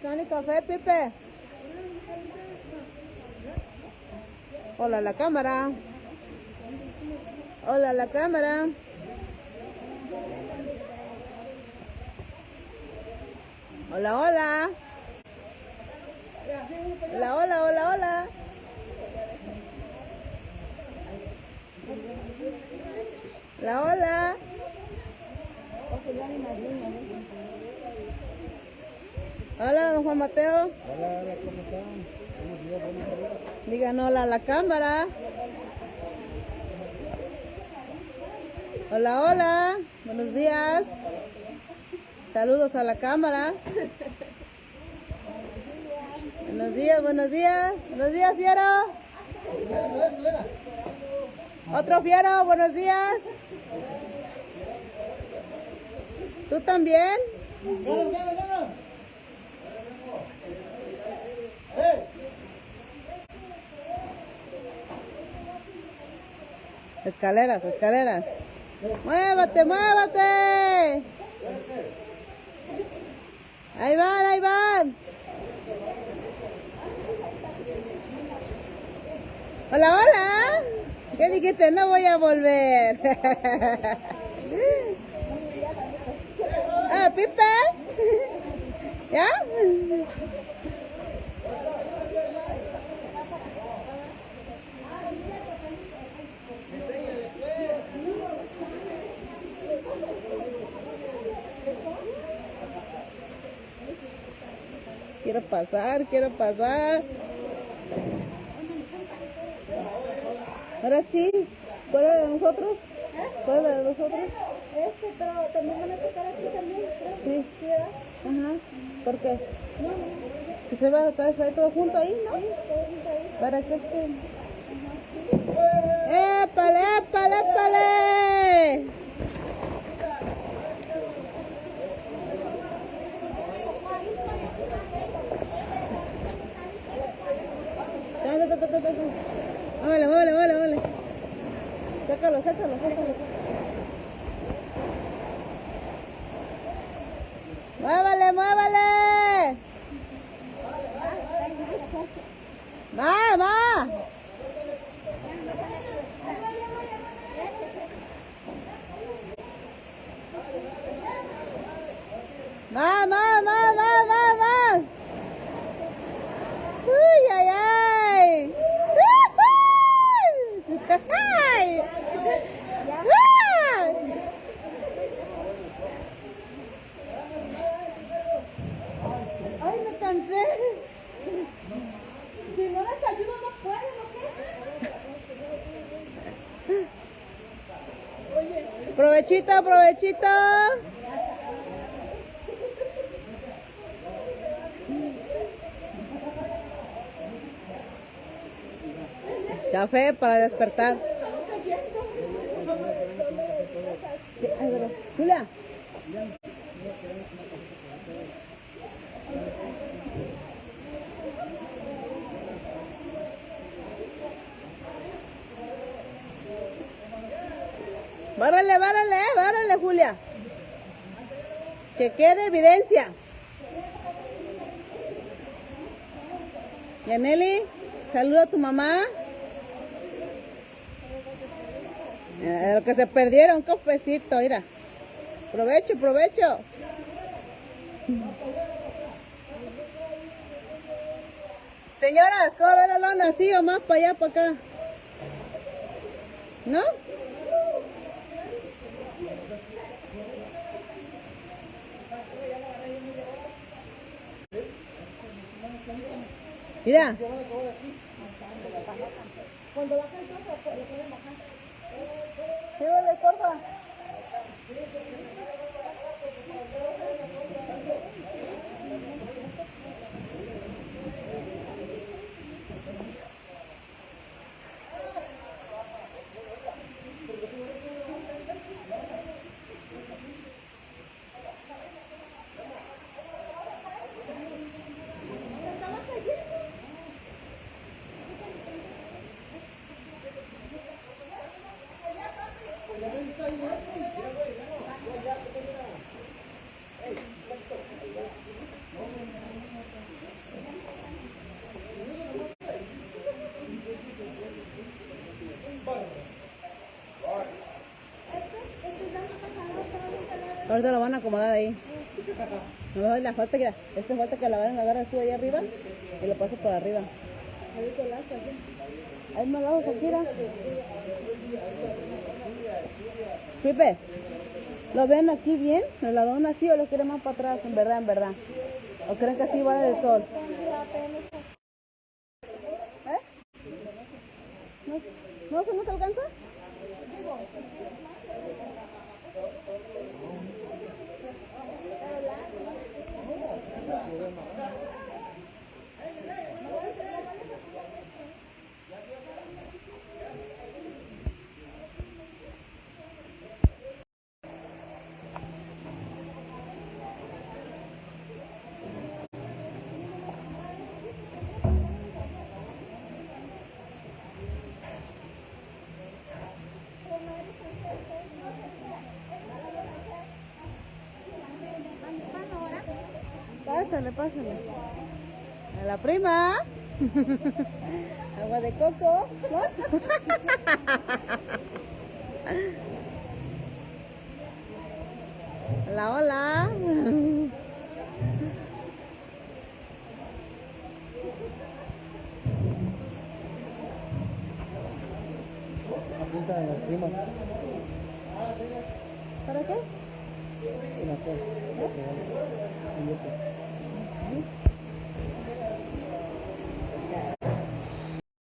¿Qué café, Pipe? Hola a la cámara. Hola a la cámara. Hola, hola. Hola, hola, hola, hola. Hola, hola. Hola, don Juan Mateo. Hola, hola, ¿cómo están? Buenos días, buenos días. Digan hola a la cámara. Hola, hola. Buenos días. Saludos a la cámara. Buenos días, buenos días. Buenos días, Fiero. Otro Fiero, buenos días. ¿Tú también? Escaleras, escaleras. ¡Muévate, muévate! Ahí van, ahí van. Hola, hola. ¿Qué dijiste? No voy a volver. Ah, Pipe. ¿Ya? Quiero pasar, quiero pasar. Ahora sí, ¿cuál es de nosotros? ¿Cuál es de nosotros? Pero también van a tocar aquí también, creo. Sí. ¿Sí, verdad? Ajá. ¿Por qué? No, ¿Que se va a estar todo junto ahí, no? sí, todo junto ahí. ¿Para qué? ¡Épale, épale, épale! Muévele, muévele, muévele, muévele. Sácalo, sácalo, sácalo. ¡Muévele, muévele! ¡Va, va! ¡Va, va, va, va, va, va! ¡Uy, ay, ay! ¡Ay! ¡Ay, me cansé! Si no les ayudo no pueden, ¿o qué? Provechito, provechito. Café para despertar. Sí, ay, bueno. Julia. Bárale, bárale, bárale, Julia. Que quede evidencia. Yaneli, saluda a tu mamá. Lo que se perdieron, un cafecito, mira. Provecho, provecho. Señoras, ¿cómo ve la lona? ¿Sí o más para allá, para acá? ¿No? Mira. Cuando baja el trozo, lo pueden bajar. Llévale, porfa. Ahorita lo van a acomodar ahí. No, la falta que falta que la van a agarrar tú ahí arriba y lo paso por arriba. Ahí me lo hago, Shakira. Pipe, ¿lo ven aquí bien? ¿El ladrón así o lo quieren más para atrás? En verdad, en verdad. ¿O creen que así va a dar el sol? ¿Eh? ¿No te alcanza? Pásale, pásale. A la prima. Agua de coco, ¿no? Hola, hola. Apunta en las primas. ¿Para qué? En la sol. Sí.